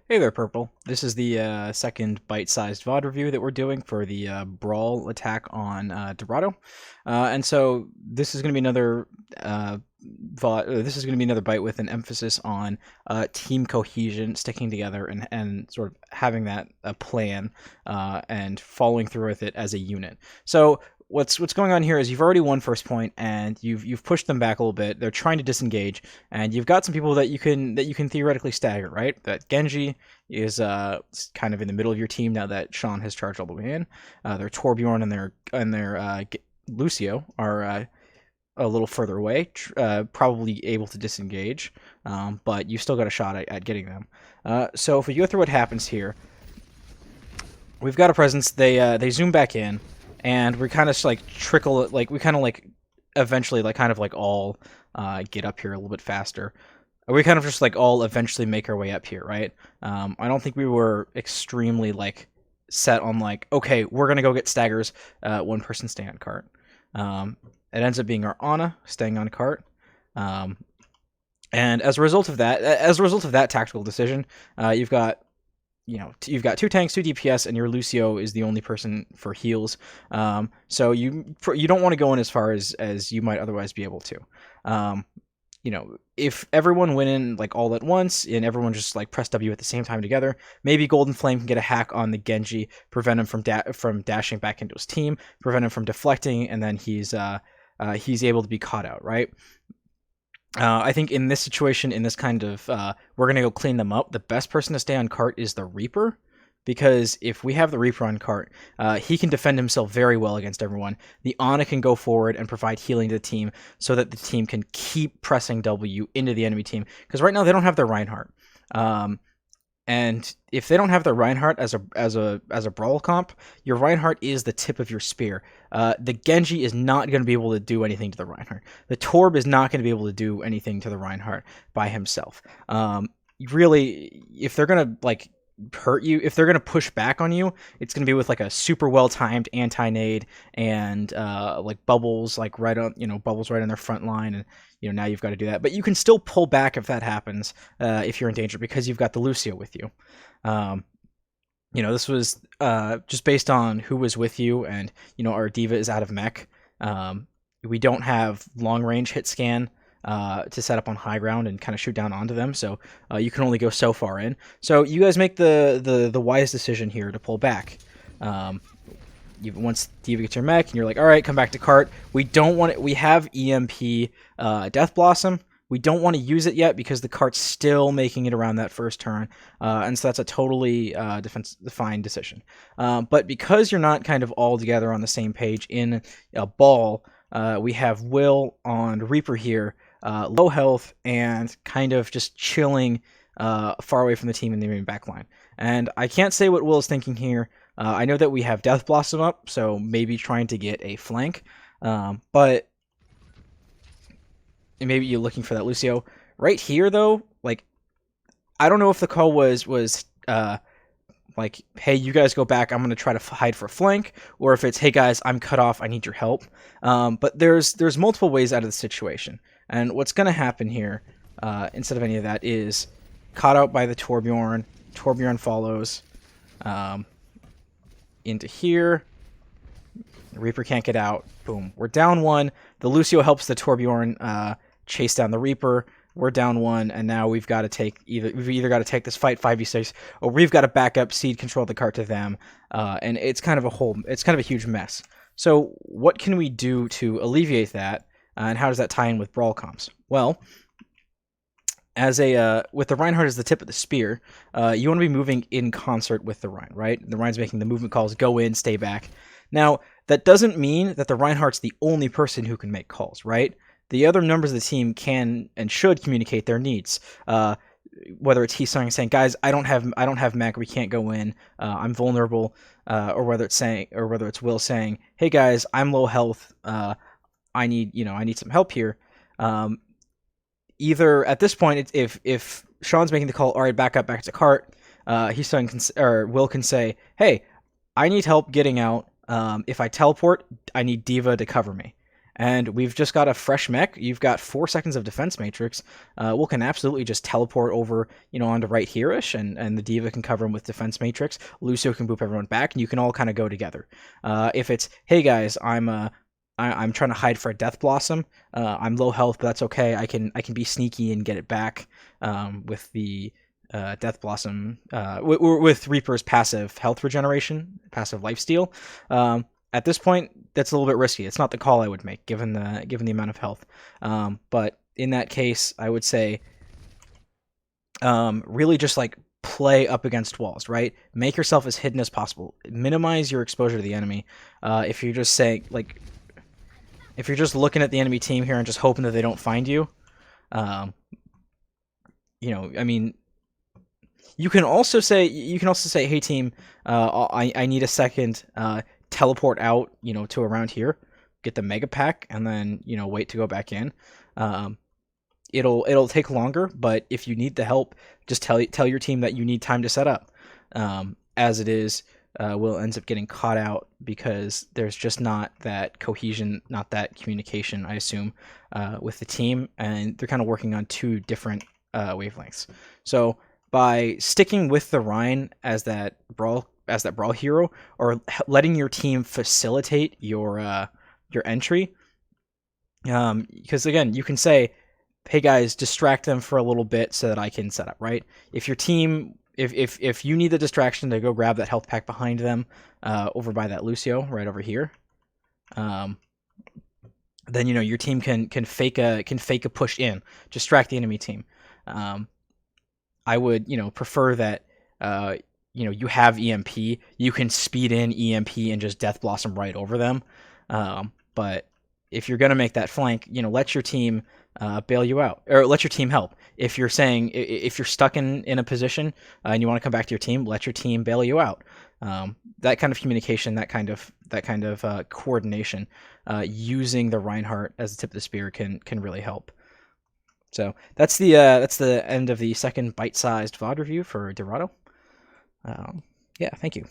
Hey there, Purple. This is the second bite-sized VoD review that we're doing for the Brawl attack on Dorado, and so this is going to be another VoD. This is going to be another bite with an emphasis on team cohesion, sticking together, and sort of having that plan and following through with it as a unit. So what's going on here is you've already won first point and you've pushed them back a little bit. They're trying to disengage, and you've got some people that you can theoretically stagger, right? That Genji is kind of in the middle of your team now that Sean has charged all the way in. Their Torbjorn and their Lucio are a little further away, probably able to disengage, but you still got a shot at getting them. So if we go through what happens here, we've got a presence. They zoom back in, and we kind of like trickle, like we kind of like eventually like kind of like all get up here a little bit faster. We kind of just like all eventually make our way up here, right? I don't think we were extremely like set on like, okay, we're gonna go get staggers. One person stay on cart. It ends up being our Ana staying on cart. And as a result of that tactical decision, you've got two tanks, two DPS, and your Lucio is the only person for heals. So you don't want to go in as far as you might otherwise be able to. If everyone went in like all at once and everyone just like press W at the same time together, maybe Golden Flame can get a hack on the Genji, prevent him from dashing back into his team, prevent him from deflecting, and then he's able to be caught out, right? I think in this situation, in this kind of, we're going to go clean them up. The best person to stay on cart is the Reaper, because if we have the Reaper on cart, he can defend himself very well against everyone. The Ana can go forward and provide healing to the team so that the team can keep pressing W into the enemy team, because right now they don't have their Reinhardt. And if they don't have their Reinhardt as a Brawl comp, your Reinhardt is the tip of your spear. The Genji is not going to be able to do anything to the Reinhardt. The Torb is not going to be able to do anything to the Reinhardt by himself. Really, if they're going to like hurt you, if they're going to push back on you, it's going to be with like a super well timed anti-nade and like bubbles, like bubbles right on their front line, and now you've got to do that. But you can still pull back if that happens, if you're in danger, because you've got the Lucio with you. This was just based on who was with you, and our diva is out of mech. We don't have long range hit scan to set up on high ground and kind of shoot down onto them, so you can only go so far in. So you guys make the wise decision here to pull back. Once Diva gets your mech, and you're like, all right, come back to cart. We don't want it. We have EMP Death Blossom. We don't want to use it yet because the cart's still making it around that first turn, and so that's a totally fine decision. But because you're not kind of all together on the same page in a ball, we have Will on Reaper here, low health and kind of just chilling far away from the team in the main backline. And I can't say what Will is thinking here. I know that we have Death Blossom up, so maybe trying to get a flank, but maybe you're looking for that Lucio. Right here, though, like, I don't know if the call was like, hey, you guys go back, I'm going to try to hide for a flank, or if it's, hey guys, I'm cut off, I need your help. But there's multiple ways out of the situation. And what's going to happen here, instead of any of that, is caught out by the Torbjorn. Torbjorn follows into here. The Reaper can't get out. Boom. We're down one. The Lucio helps the Torbjorn chase down the Reaper. We're down one, and now we've got to we've either got to take this fight 5v6, or we've got to back up, seed control the cart to them, and it's kind of a huge mess. So what can we do to alleviate that, and how does that tie in with Brawl comps? Well, with the Reinhardt as the tip of the spear, you want to be moving in concert with the Rein, right? The Rein's making the movement calls, go in, stay back. Now, that doesn't mean that the Reinhardt's the only person who can make calls, right? The other members of the team can and should communicate their needs. Whether it's he saying, guys, I don't have mech, we can't go in, I'm vulnerable, or whether it's Will saying, hey guys, I'm low health, I need some help here. Either at this point, if Sean's making the call, all right, back to cart, Will can say, hey, I need help getting out. If I teleport, I need Diva to cover me. and we've just got a fresh mech. You've got 4 seconds of defense matrix. Will can absolutely just teleport over, onto right here-ish, and the D.Va can cover him with defense matrix. Lucio can boop everyone back, and you can all kind of go together. If it's, hey guys, I'm trying to hide for a Death Blossom. I'm low health, but that's okay. I can be sneaky and get it back with the Death Blossom, with Reaper's passive health regeneration, passive lifesteal. At this point, that's a little bit risky. It's not the call I would make, given the amount of health. But in that case, I would say, really just like play up against walls, right? Make yourself as hidden as possible. Minimize your exposure to the enemy. If you're just saying, like, if you're just looking at the enemy team here and just hoping that they don't find you, I mean, you can also say, hey team, I need a second, teleport out, to around here, get the mega pack, and then wait to go back in. It'll take longer, but if you need the help, just tell your team that you need time to set up. As it is, Will ends up getting caught out because there's just not that cohesion, not that communication, I assume, with the team, and they're kind of working on 2 different wavelengths. So by sticking with the Rein as that brawl hero, or letting your team facilitate your entry, because again, you can say, hey guys, distract them for a little bit so that I can set up, right? If your team, if you need the distraction to go grab that health pack behind them, over by that Lucio right over here, then your team can fake a push in, distract the enemy team. I would prefer that you have EMP, you can speed in EMP and just Death Blossom right over them. But if you're gonna make that flank, let your team bail you out, or let your team help. If you're stuck in a position and you want to come back to your team, let your team bail you out. That kind of communication, that kind of coordination, using the Reinhardt as the tip of the spear can really help. So that's the end of the second bite-sized VOD review for Dorado. Yeah, thank you.